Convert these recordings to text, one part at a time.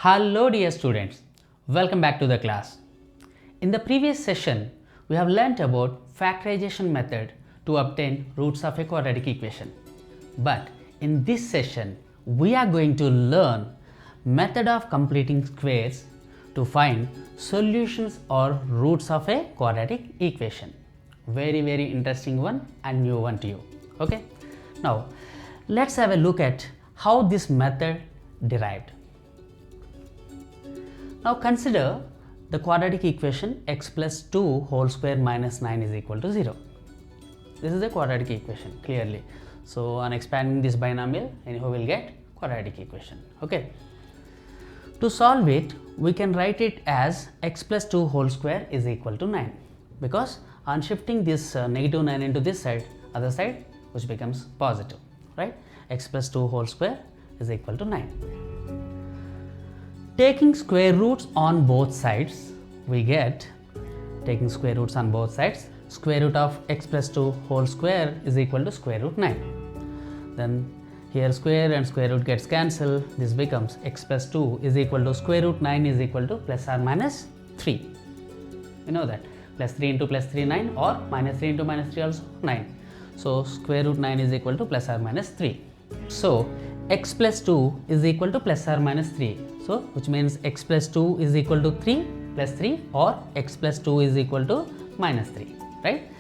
Hello dear students, welcome back to the class. In the previous session, we have learnt about factorization method to obtain roots of a quadratic equation. But in this session, we are going to learn method of completing squares to find solutions or roots of a quadratic equation. Very interesting one and new one to you. Okay. Now, let's have a look at how this method derived. Now consider the quadratic equation x plus 2 whole square minus 9 is equal to 0. This is a quadratic equation clearly. So on expanding this binomial, anyhow we'll get quadratic equation. Okay. To solve it, we can write it as x plus 2 whole square is equal to 9, because on shifting this negative 9 into this side, other side, which becomes positive, right? X plus 2 whole square is equal to 9. Taking square roots on both sides, we get, taking square roots on both sides, square root of x plus 2 whole square is equal to square root 9. Then here square and square root gets cancelled. This becomes x plus 2 is equal to square root 9 is equal to plus or minus 3. You know that plus 3 into plus 3 9, or minus 3 into minus 3 also 9. So square root 9 is equal to plus or minus 3. So x plus 2 is equal to plus or minus 3. So which means x plus 2 is equal to 3 plus 3, or x plus 2 is equal to minus 3, right?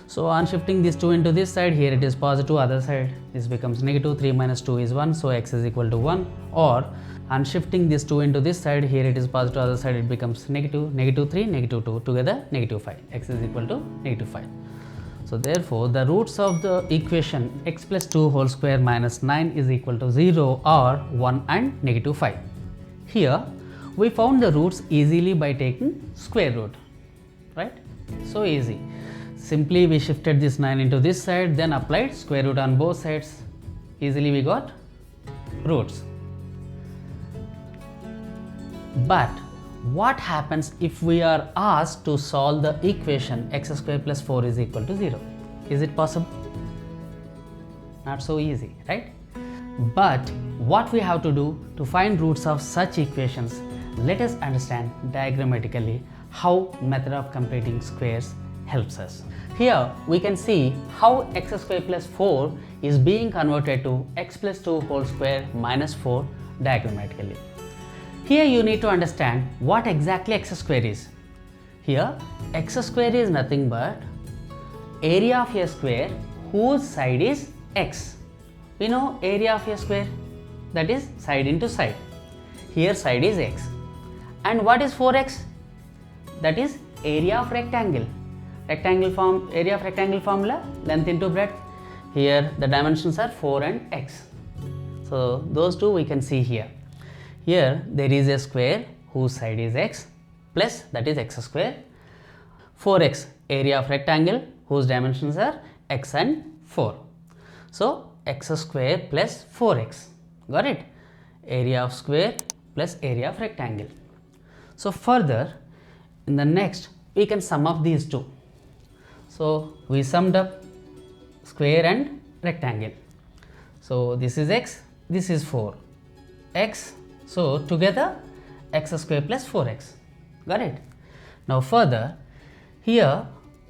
So on shifting this 2 into this side, here it is positive, other side this becomes negative, 3 minus 2 is 1, so x is equal to 1. Or on shifting this 2 into this side, here it is positive, other side it becomes negative, negative 3, negative 2, together negative 5, x is equal to negative 5. So therefore the roots of the equation x plus 2 whole square minus 9 is equal to 0 are 1 and negative 5. Here we found the roots easily by taking square root, right? So easy. Simply we shifted this 9 into this side, then applied square root on both sides. Easily we got roots. But what happens if we are asked to solve the equation x square plus 4 is equal to 0? Is it possible? Not so easy, right? But what we have to do to find roots of such equations, let us understand diagrammatically how method of completing squares helps us. Here we can see how x square plus 4 is being converted to x plus 2 whole square minus 4 diagrammatically. Here you need to understand what exactly x square is. Here x square is nothing but area of a square whose side is x. We know area of a square, that is side into side. Here side is x. And what is 4x? That is area of rectangle. Area of rectangle formula, length into breadth. Here the dimensions are 4 and x. So those two we can see here. Here there is a square whose side is x plus, that is x square. 4x area of rectangle whose dimensions are x and 4. So x square plus 4x. Got it? Area of square plus area of rectangle. So further in the next we can sum up these two. So we summed up square and rectangle. So this is x, this is 4. X, so together x square plus 4x. Got it? Now further, here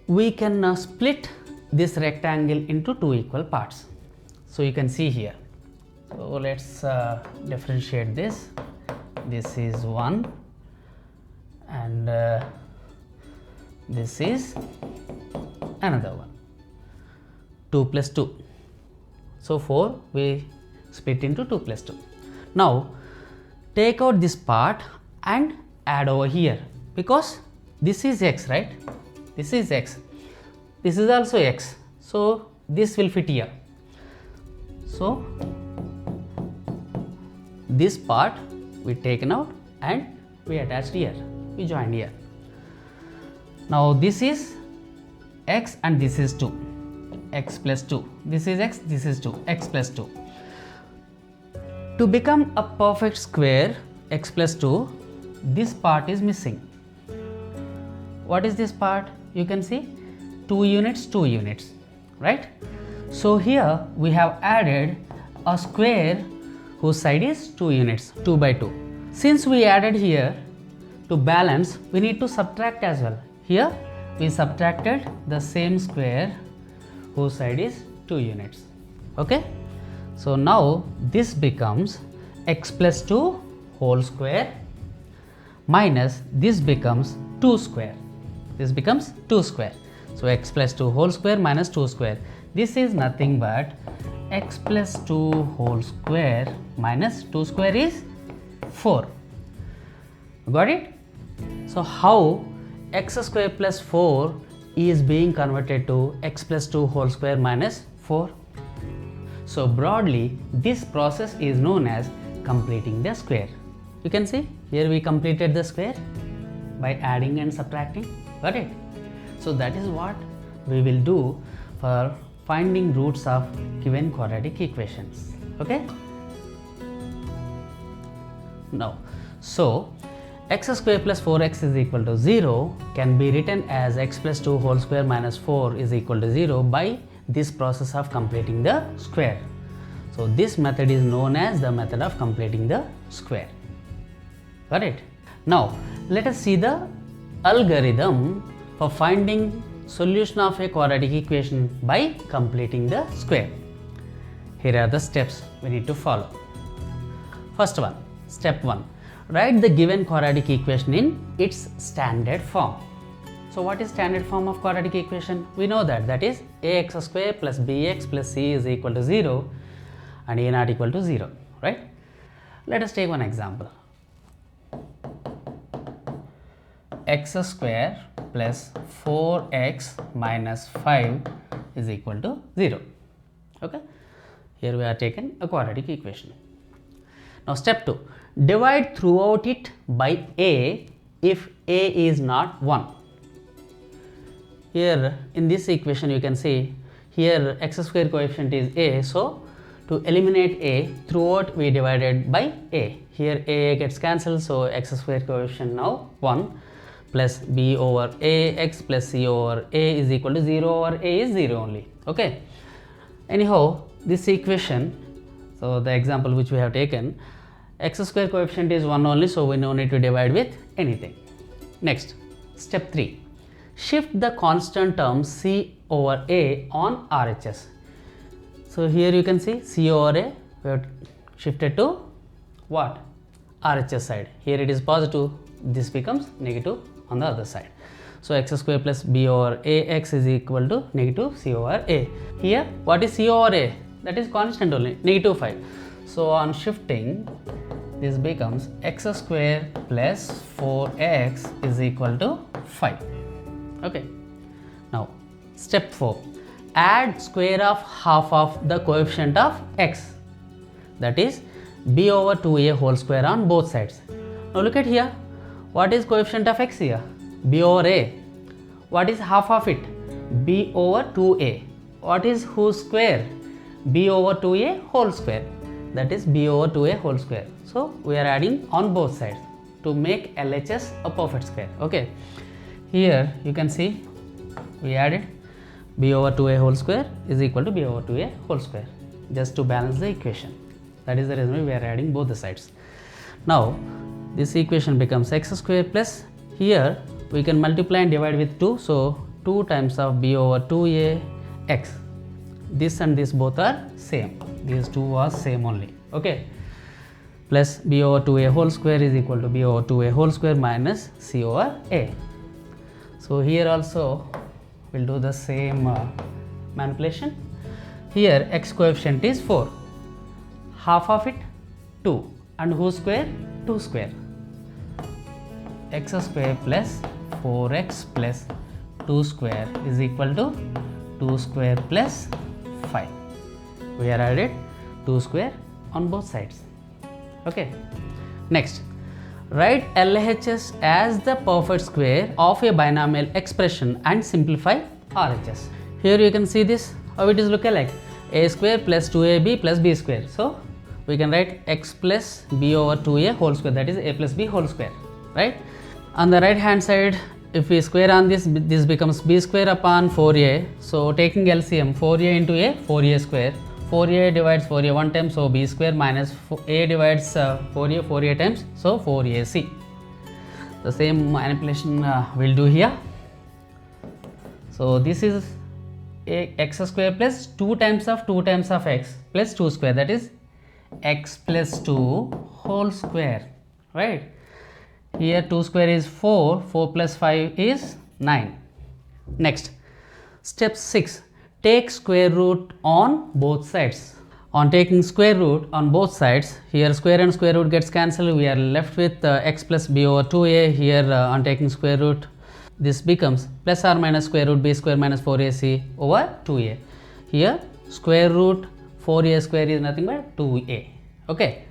we can split this rectangle into two equal parts. So you can see here. So let's differentiate this. This is 1 and this is another one. 2 plus 2. So 4 we split into 2 plus 2. Now take out this part and add over here, because this is x, right? This is x. This is also x. So this will fit here. So this part we taken out and we attached here. We joined here. Now this is x and this is 2. X plus 2. This is x, this is 2. X plus 2. To become a perfect square x plus 2, this part is missing. What is this part? You can see 2 units, 2 units, right? So here we have added a square whose side is 2 units, 2 by 2. Since we added here, to balance we need to subtract as well. Here we subtracted the same square whose side is 2 units. Okay, so now this becomes x plus 2 whole square minus this becomes 2 square. This becomes 2 square. So x plus 2 whole square minus 2 square. This is nothing but x plus 2 whole square minus 2 square is 4. Got it? So how x square plus 4 is being converted to x plus 2 whole square minus 4? So broadly this process is known as completing the square. You can see here we completed the square by adding and subtracting. Got it? So that is what we will do for finding roots of given quadratic equations. Okay? Now, so x square plus 4x is equal to 0 can be written as x plus 2 whole square minus 4 is equal to 0 by this process of completing the square. So this method is known as the method of completing the square. Got it? Now let us see the algorithm for finding solution of a quadratic equation by completing the square. Here are the steps we need to follow. First one, step 1. Write the given quadratic equation in its standard form. So what is standard form of quadratic equation? We know that is ax square plus bx plus c is equal to 0 and a not equal to 0, right? Let us take one example. X square plus 4x minus 5 is equal to 0. Okay, here we are taken a quadratic equation. Now step 2, divide throughout it by a if a is not 1. Here in this equation you can see here x square coefficient is a, so to eliminate a throughout we divided by a. Here a gets cancelled, so x square coefficient now 1 plus b over a x plus c over a is equal to 0 over a is 0 only. Okay, anyhow this equation, so the example which we have taken, x square coefficient is 1 only, so we no need to divide with anything. Next, step 3, shift the constant term c over a on RHS. So here you can see c over a we have shifted to what? RHS side. Here it is positive, this becomes negative on the other side. So x square plus b over ax is equal to negative c over a. Here what is c over a? That is constant only, negative 5. So on shifting this becomes x square plus 4x is equal to 5. Okay, now step 4, add square of half of the coefficient of x, that is b over 2a whole square on both sides. Now look at here, what is coefficient of x here? B over a. What is half of it? B over 2a. What is whose square? B over 2a whole square, that is b over 2a whole square. So we are adding on both sides to make LHS a perfect square. Okay, here you can see we added b over 2a whole square is equal to b over 2a whole square just to balance the equation. That is the reason we are adding both the sides. Now this equation becomes x square plus, here we can multiply and divide with 2, so 2 times of b over 2a x. This and this both are same, these two was same only. Okay, plus b over 2a whole square is equal to b over 2a whole square minus c over a. So here also we'll do the same manipulation. Here x coefficient is 4, half of it 2 and whose square? 2 square. X square plus 4x plus 2 square is equal to 2 square plus 5. We are added 2 square on both sides. Okay, next, write LHS as the perfect square of a binomial expression and simplify RHS. Here you can see this, how it is looking like a square plus 2ab plus b square. So we can write x plus b over 2a whole square, that is a plus b whole square, right? On the right hand side, if we square on this, this becomes b square upon 4a. So taking LCM, 4a into a, 4a square, 4a divides 4a one time, so b square minus a divides 4a times, so 4ac. The same manipulation we'll do here. So this is x square plus 2 times of x plus 2 square, that is x plus 2 whole square, right? Here 2 square is 4, 4 plus 5 is 9. Next, step 6, take square root on both sides. On taking square root on both sides, here square and square root gets cancelled, we are left with x plus b over 2a. Here on taking square root, this becomes plus or minus square root b square minus 4ac over 2a. Here square root 4a square is nothing but 2a. Okay.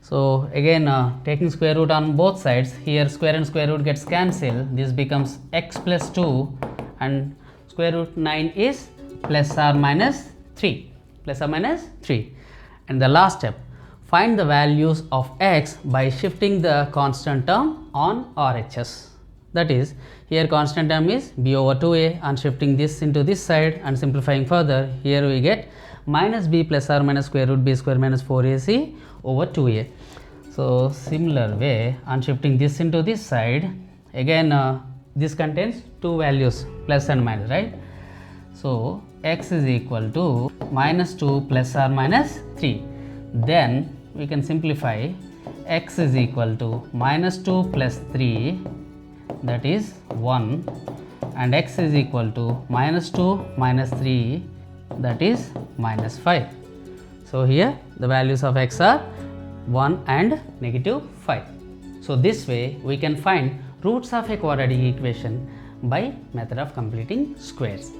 So again taking square root on both sides, here square and square root gets cancelled, this becomes x plus 2 and square root 9 is plus or minus 3. And the last step, find the values of x by shifting the constant term on RHS. That is, here constant term is b over 2a, and shifting this into this side and simplifying further, here we get minus b plus or minus square root b square minus 4ac over 2a. So similar way, on shifting this into this side, again this contains two values plus and minus, right? So x is equal to minus 2 plus or minus 3. Then we can simplify, x is equal to minus 2 plus 3, that is 1, and x is equal to minus 2 minus 3, that is minus 5. So here the values of x are 1 and negative 5. So this way we can find roots of a quadratic equation by method of completing squares.